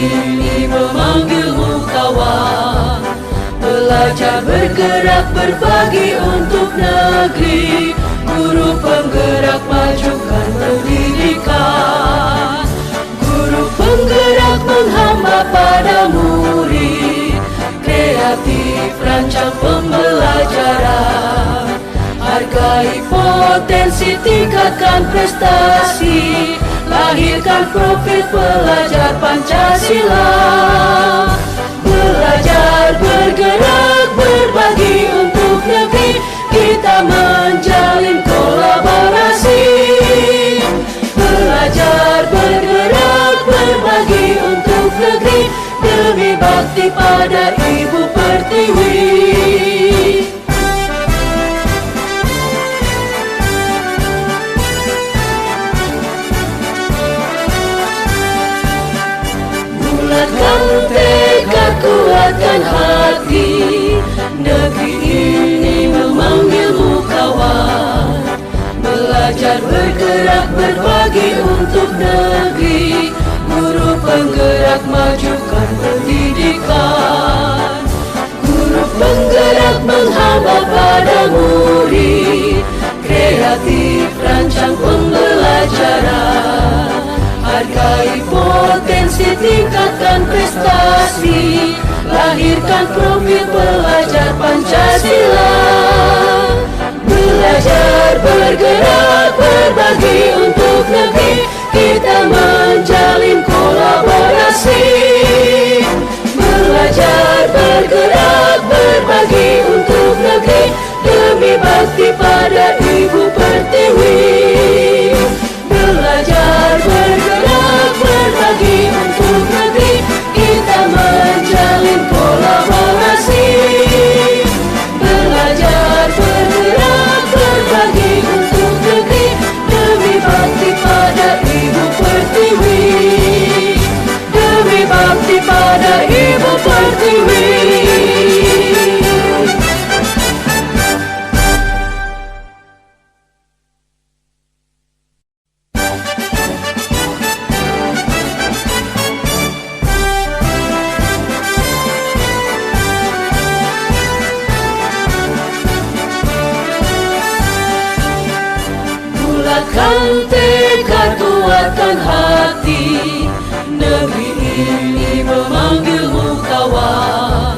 ini memanggilmu kawan. Belajar bergerak berbagi untuk negeri, guru penggerak majukan pendidikan. Guru penggerak menghamba pada murid, kreatif rancang pembelajaran. Hargai potensi, tingkatkan prestasi, lahirkan profil pelajar Pancasila. Belajar bergerak berbagi untuk negeri, kita menjalin kolaborasi. Belajar bergerak berbagi untuk negeri, demi bakti pada Ibu Pertiwi. Bulatkan tekad, kuatkan hati, negeri ini memanggilmu kawan. Belajar bergerak berbagi untuk negeri, guru penggerak majukan pendidikan. Guru penggerak menghamba pada murid, kreatif rancang pembelajaran. Hargai potensi, tingkatkan prestasi, lahirkan profil pelajar Pancasila. Belajar bergerak berbagi untuk negeri, kita menjalin kolaborasi. Belajar bergerak berbagi untuk negeri, demi bakti pada Ibu Pertiwi. Belajar bergerak berbagi untuk negeri, kita menjalin kolaborasi. Belajar bergerak berbagi untuk negeri, demi bakti pada Ibu Pertiwi. Demi bakti pada Ibu Pertiwi. Bulatkan tekad, kuatkan hati, negeri ini memanggilmu kawan.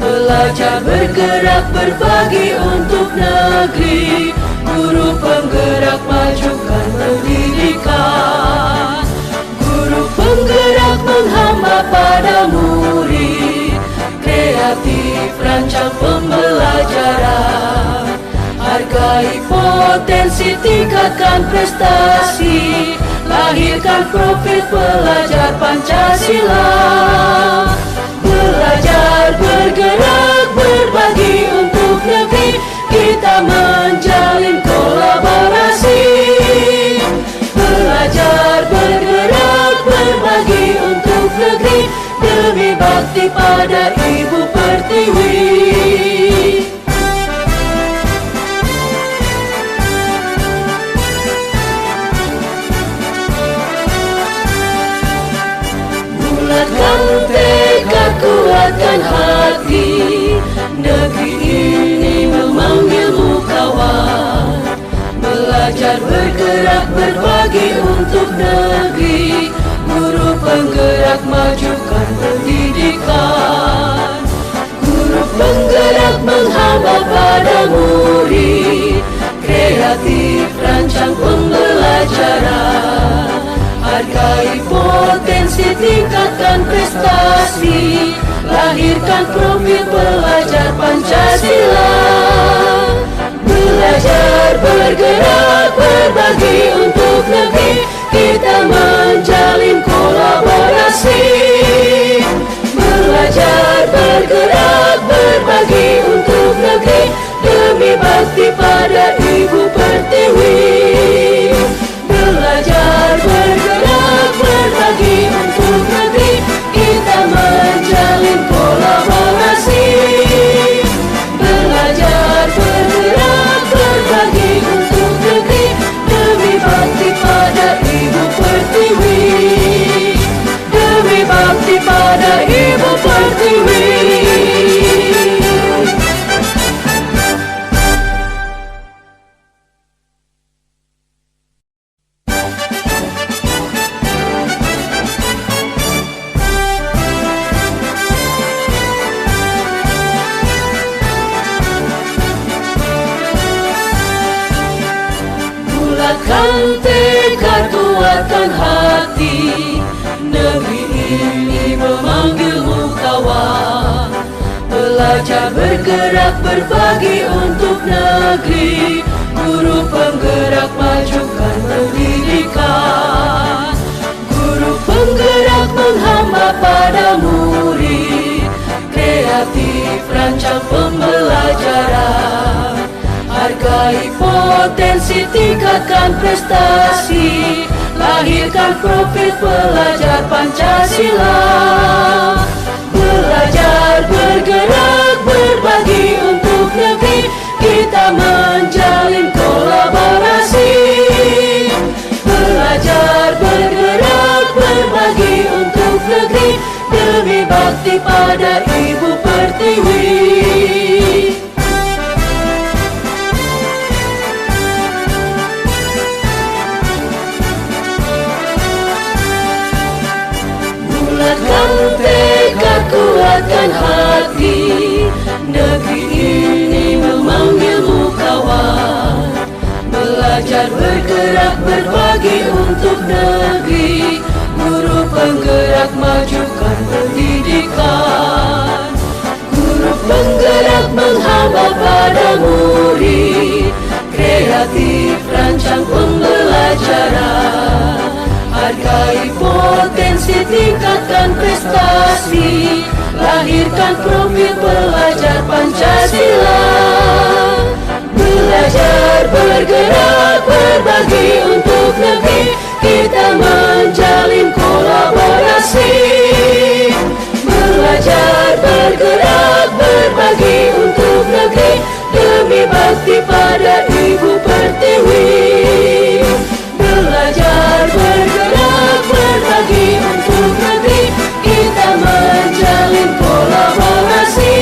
Belajar bergerak berbagi untuk negeri, guru penggerak majukan pendidikan. Guru penggerak menghamba pada murid, kreatif rancang pembelajaran. Hargai potensi, tingkatkan prestasi, lahirkan profil pelajar Pancasila. Belajar bergerak berbagi untuk negeri, kita menjalin kolaborasi. Belajar bergerak berbagi untuk negeri, demi bakti pada Ibu Pertiwi. Bulatkan tekad, kuatkan hati, negeri ini memanggilmu kawan. Belajar bergerak berbagi untuk negeri, guru penggerak majukan pendidikan. Guru penggerak menghamba pada murid, kreatif rancang pembelajaran. Hargai potensi, tingkatkan prestasi, lahirkan profil pelajar Pancasila. Belajar bergerak berbagi untuk negeri, kita menjalin kolaborasi. Belajar bergerak berbagi untuk negeri, demi bakti pada Ibu Pertiwi. Belajar bergerak berbagi untuk negeri, kita menjalin kolaborasi. Belajar bergerak berbagi untuk negeri, demi bakti pada Ibu Pertiwi. Pertiwi. Bulatkan tekad, kuatkan hati, negeri ini memanggilmu kawan. Belajar, bergerak, berbagi untuk negeri, guru penggerak majukan pendidikan. Guru penggerak menghamba pada murid, kreatif rancang pembelajaran. Hargai potensi, tingkatkan prestasi, lahirkan profil pelajar Pancasila. Belajar, bergerak, berbagi untuk negeri, kita menjalin kolaborasi. Belajar, bergerak, berbagi untuk negeri, demi bakti pada Ibu Pertiwi. Bulatkan tekad, kuatkan hati, negeri ini memanggilmu kawan. Belajar, bergerak, berbagi untuk negeri, guru penggerak majukan pendidikan. Guru penggerak menghamba pada murid, kreatif rancang pembelajaran. Hargai potensi, tingkatkan prestasi, lahirkan profil pelajar Pancasila. Belajar, bergerak, berbagi untuk negeri, kita menjalin kolaborasi. Belajar, bergerak, berbagi untuk negeri, demi bakti pada Ibu Pertiwi. Belajar, bergerak, berbagi untuk negeri, kita menjalin kolaborasi.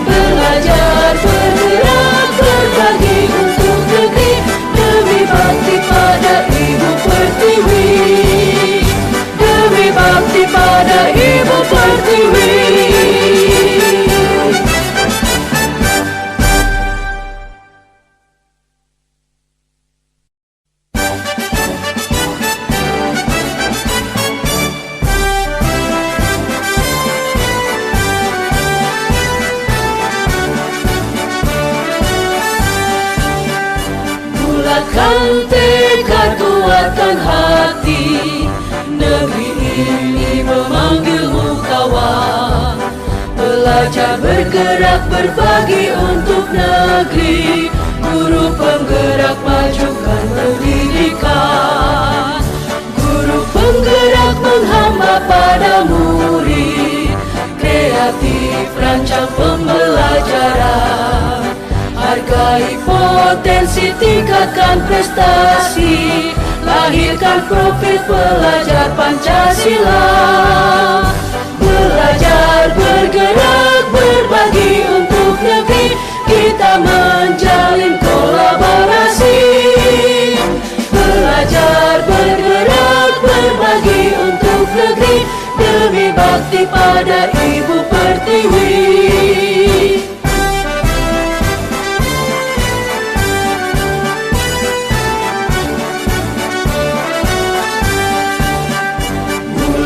Belajar, bergerak, berbagi untuk negeri, demi bakti pada Ibu Pertiwi. Demi bakti pada Ibu Pertiwi. Bulatkan tekad, kuatkan hati, negeri ini memanggilmu kawan. Belajar, bergerak, berbagi untuk negeri, guru penggerak majukan pendidikan. Guru penggerak menghamba pada murid, kreatif rancang pembelajaran. Hargai potensi, tingkatkan prestasi, lahirkan profil pelajar Pancasila. Belajar, bergerak, berbagi untuk negeri, kita menjalin kolaborasi. Belajar, bergerak, berbagi untuk negeri, demi bakti pada Ibu Pertiwi.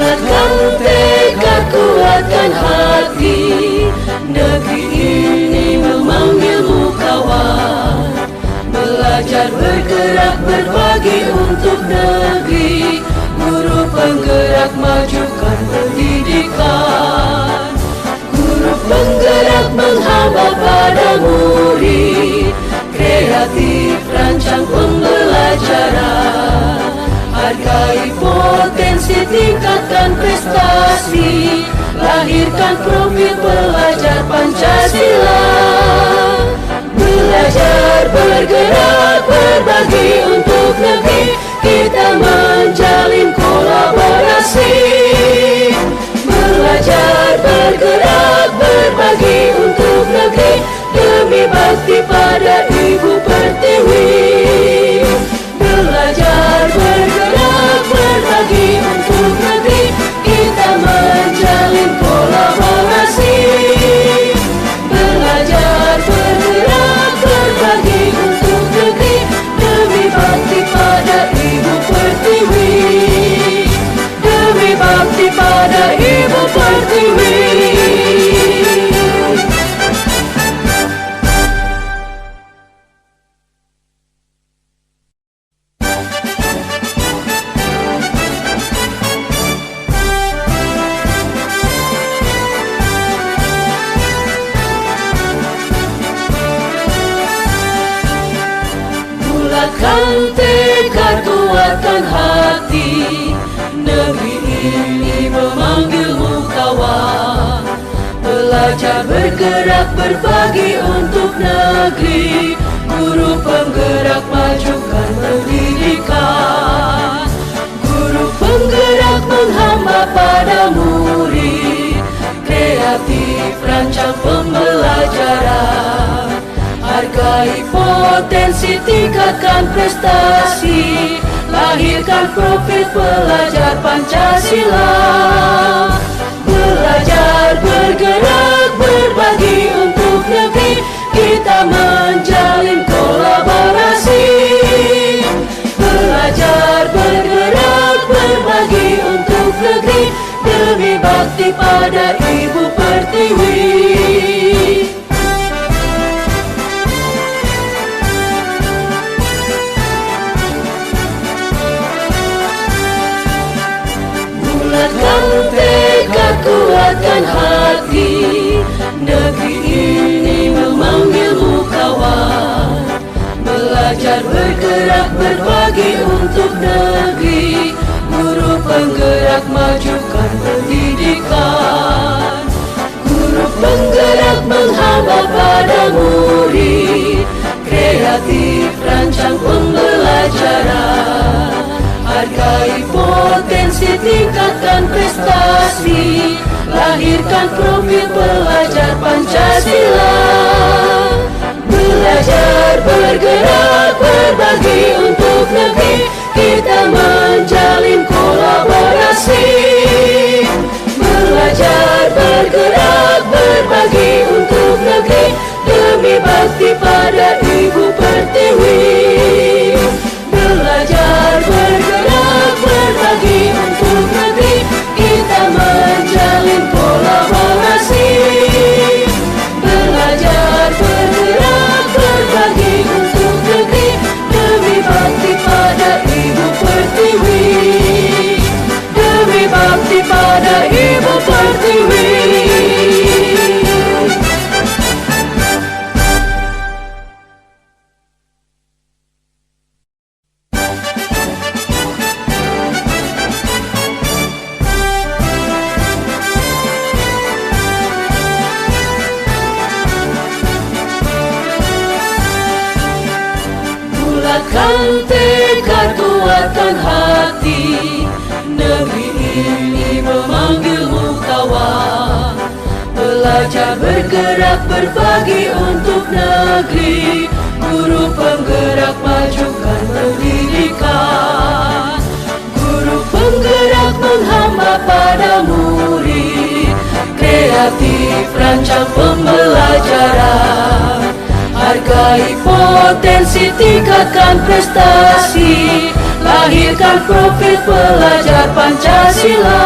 Bulatkan tekad, kuatkan hati, negeri ini memanggilmu kawan. Belajar, bergerak, berbagi untuk negeri, guru penggerak majukan pendidikan. Guru penggerak menghamba pada murid, kreatif rancang pembelajaran. Hargai potensi, tingkatkan prestasi, lahirkan profil pelajar Pancasila. Belajar, bergerak, berbagi untuk negeri, kita menjalin kolaborasi. Belajar, kuatkan hati. Negeri ini memanggilmu kawan. Belajar bergerak berbagi untuk negeri. Guru penggerak majukan pendidikan. Guru penggerak menghamba pada murid. Kreatif rancang pembelajaran. Hargai potensi, tingkatkan prestasi. Lahirkan profil pelajar Pancasila. Belajar, bergerak, berbagi untuk negeri. Kita menjalin kolaborasi. Belajar, bergerak, berbagi untuk negeri. Demi bakti pada Ibu Pertiwi. Bulatkan tekad, kuatkan hati. Negeri ini memanggilmu kawan. Belajar, bergerak, berbagi untuk negeri. Guru penggerak majukan pendidikan. Guru penggerak menghamba pada murid. Kreatif rancang pembelajaran. Hargai potensi, tingkatkan prestasi. Lahirkan profil pelajar Pancasila. Belajar, bergerak, berbagi untuk negeri. Kita menjalin kolaborasi. Belajar, bergerak, berbagi untuk negeri. Demi bakti pada Ibu Pertiwi. Belajar, bergerak, berbagi untuk negeri. Kita menjalin kolaborasi. Belajar, bergerak, berbagi untuk negeri. Demi bakti pada Ibu Pertiwi. Demi bakti pada Ibu Pertiwi. Bulatkan tekad, kuatkan hati. Negeri ini memanggilmu kawan. Belajar, bergerak, berbagi untuk negeri. Guru penggerak majukan pendidikan. Guru penggerak menghamba pada murid. Kreatif rancang pembelajaran. Hargai potensi, tingkatkan prestasi. Lahirkan profil pelajar Pancasila.